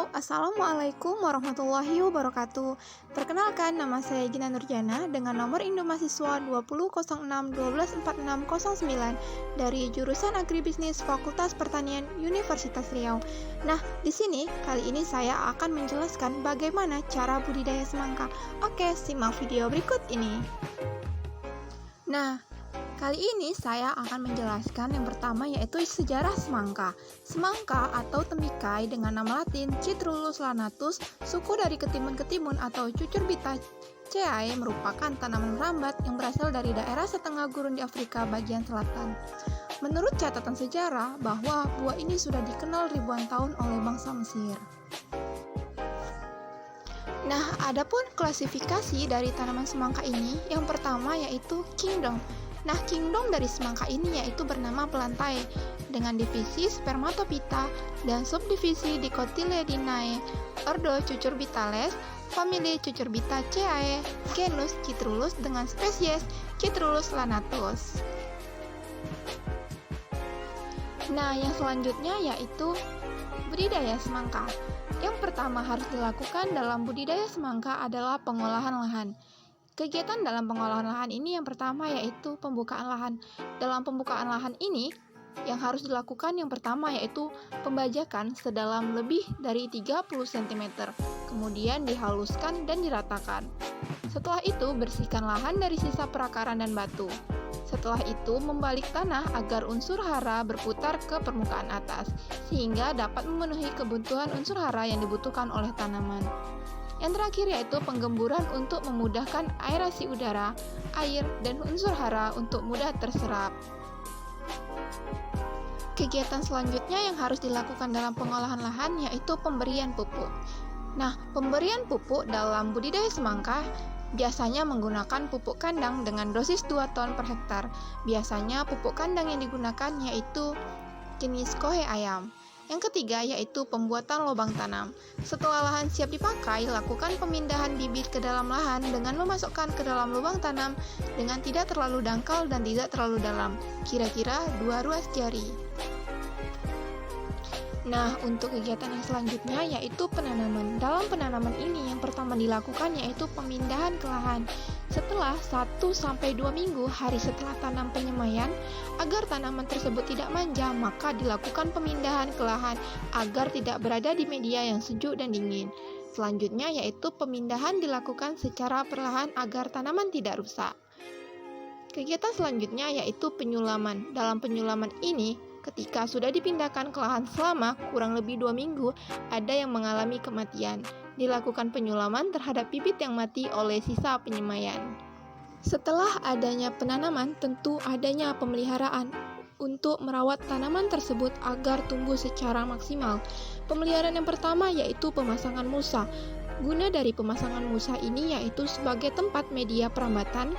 Halo, Assalamualaikum warahmatullahi wabarakatuh. Perkenalkan, nama saya Gina Nurjana dengan nomor induk mahasiswa 2006 dari jurusan Agribisnis Fakultas Pertanian Universitas Riau. Nah, di sini kali ini saya akan menjelaskan bagaimana cara budidaya semangka. Oke, simak video berikut ini. Nah, kali ini saya akan menjelaskan yang pertama yaitu sejarah semangka. Semangka atau tembikai dengan nama latin Citrullus lanatus, suku dari ketimun-ketimun atau Cucurbitaceae merupakan tanaman merambat yang berasal dari daerah setengah gurun di Afrika bagian selatan. Menurut catatan sejarah bahwa buah ini sudah dikenal ribuan tahun oleh bangsa Mesir. Nah, adapun klasifikasi dari tanaman semangka ini, yang pertama yaitu kingdom. Nah, kingdom dari semangka ini yaitu bernama pelantai dengan divisi Spermatophyta dan subdivisi Dicotyledinae, ordo Cucurbitales, famili Cucurbitaceae, genus Citrullus dengan spesies Citrullus lanatus. Nah, yang selanjutnya yaitu budidaya semangka. Yang pertama harus dilakukan dalam budidaya semangka adalah pengolahan lahan. Kegiatan dalam pengolahan lahan ini yang pertama yaitu pembukaan lahan. Dalam pembukaan lahan ini, yang harus dilakukan yang pertama yaitu pembajakan sedalam lebih dari 30 cm. Kemudian dihaluskan dan diratakan. Setelah itu, bersihkan lahan dari sisa perakaran dan batu. Setelah itu, membalik tanah agar unsur hara berputar ke permukaan atas, sehingga dapat memenuhi kebutuhan unsur hara yang dibutuhkan oleh tanaman. Yang terakhir yaitu penggemburan untuk memudahkan aerasi udara, air, dan unsur hara untuk mudah terserap. Kegiatan selanjutnya yang harus dilakukan dalam pengolahan lahan yaitu pemberian pupuk. Nah, pemberian pupuk dalam budidaya semangka biasanya menggunakan pupuk kandang dengan dosis 2 ton per hektar. Biasanya pupuk kandang yang digunakan yaitu jenis kohe ayam. Yang ketiga yaitu pembuatan lubang tanam. Setelah lahan siap dipakai, lakukan pemindahan bibit ke dalam lahan dengan memasukkan ke dalam lubang tanam dengan tidak terlalu dangkal dan tidak terlalu dalam, kira-kira 2 ruas jari. Nah, untuk kegiatan yang selanjutnya yaitu penanaman. Dalam penanaman ini yang pertama dilakukan yaitu pemindahan ke lahan. Setelah 1-2 minggu hari setelah tanam penyemaian, agar tanaman tersebut tidak manja, maka dilakukan pemindahan ke lahan agar tidak berada di media yang sejuk dan dingin. Selanjutnya yaitu pemindahan dilakukan secara perlahan agar tanaman tidak rusak. Kegiatan selanjutnya yaitu penyulaman. Dalam penyulaman ini, ketika sudah dipindahkan ke lahan selama kurang lebih 2 minggu, ada yang mengalami kematian. Dilakukan penyulaman terhadap bibit yang mati oleh sisa penyemaian. Setelah adanya penanaman, tentu adanya pemeliharaan untuk merawat tanaman tersebut agar tumbuh secara maksimal. Pemeliharaan yang pertama yaitu pemasangan mulsa. Guna dari pemasangan mulsa ini yaitu sebagai tempat media perambatan,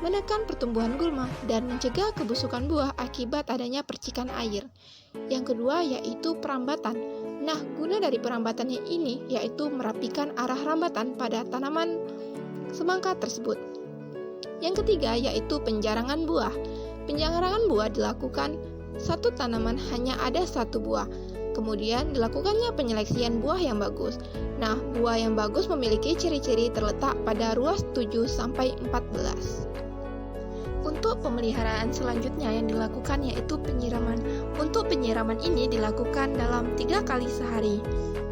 menekan pertumbuhan gulma, dan mencegah kebusukan buah akibat adanya percikan air. Yang kedua yaitu perambatan. Nah, guna dari perambatannya ini yaitu merapikan arah rambatan pada tanaman semangka tersebut. Yang ketiga yaitu penjarangan buah. Penjarangan buah dilakukan satu tanaman hanya ada 1 buah. Kemudian dilakukannya penyeleksian buah yang bagus. Nah, buah yang bagus memiliki ciri-ciri terletak pada ruas 7-14. Untuk pemeliharaan selanjutnya yang dilakukan yaitu penyiraman. Untuk penyiraman ini dilakukan dalam 3 kali sehari.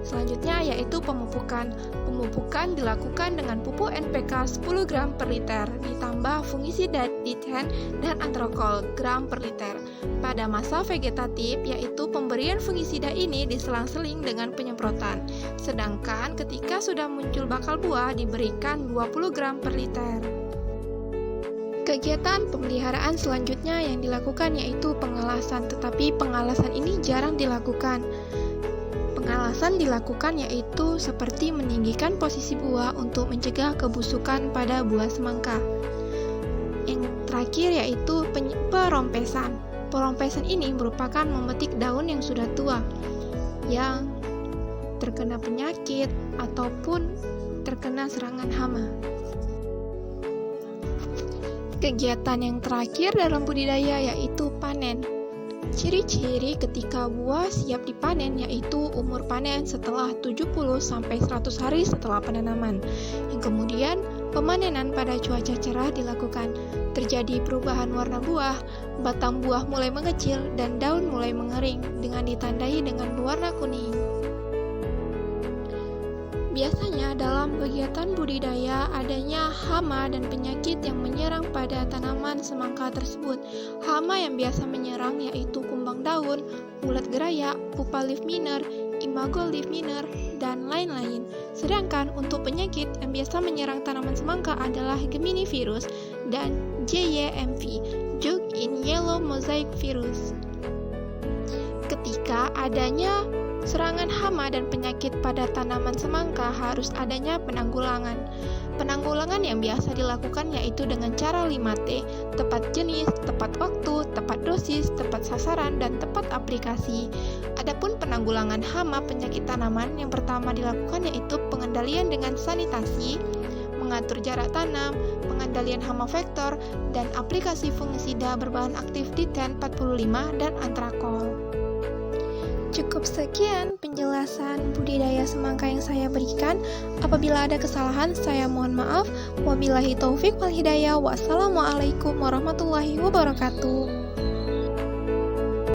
Selanjutnya yaitu pemupukan. Pemupukan dilakukan dengan pupuk NPK 10 gram per liter ditambah fungisida dithen dan antrokol gram per liter. Pada masa vegetatif yaitu pemberian fungisida ini diselang-seling dengan penyemprotan. Sedangkan ketika sudah muncul bakal buah diberikan 20 gram per liter. Kegiatan pemeliharaan selanjutnya yang dilakukan yaitu pengalasan, tetapi pengalasan ini jarang dilakukan. Pengalasan dilakukan yaitu seperti meninggikan posisi buah untuk mencegah kebusukan pada buah semangka. Yang terakhir yaitu perompesan. Perompesan ini merupakan memetik daun yang sudah tua, yang terkena penyakit ataupun terkena serangan hama. Kegiatan yang terakhir dalam budidaya yaitu panen. Ciri-ciri ketika buah siap dipanen yaitu umur panen setelah 70-100 hari setelah penanaman. Yang kemudian, pemanenan pada cuaca cerah dilakukan. Terjadi perubahan warna buah, batang buah mulai mengecil dan daun mulai mengering dengan ditandai dengan berwarna kuning. Biasanya dalam kegiatan budidaya adanya hama dan penyakit yang menyerang pada tanaman semangka tersebut. Hama yang biasa menyerang yaitu kumbang daun, ulat gerayak, pupa leaf miner, imago leaf miner, dan lain-lain. Sedangkan untuk penyakit yang biasa menyerang tanaman semangka adalah Gemini virus dan JYMV, Jug in Yellow Mosaic Virus. Ketika adanya serangan hama dan penyakit pada tanaman semangka harus adanya penanggulangan. Penanggulangan yang biasa dilakukan yaitu dengan cara 5T, tepat jenis, tepat waktu, tepat dosis, tepat sasaran, dan tepat aplikasi. Adapun penanggulangan hama penyakit tanaman yang pertama dilakukan yaitu pengendalian dengan sanitasi, mengatur jarak tanam, pengendalian hama vektor, dan aplikasi fungisida berbahan aktif Diten 45 dan Antrakol. Cukup sekian penjelasan budidaya semangka yang saya berikan. Apabila ada kesalahan, saya mohon maaf. Wabillahi taufik wal hidayah. Wassalamualaikum warahmatullahi wabarakatuh.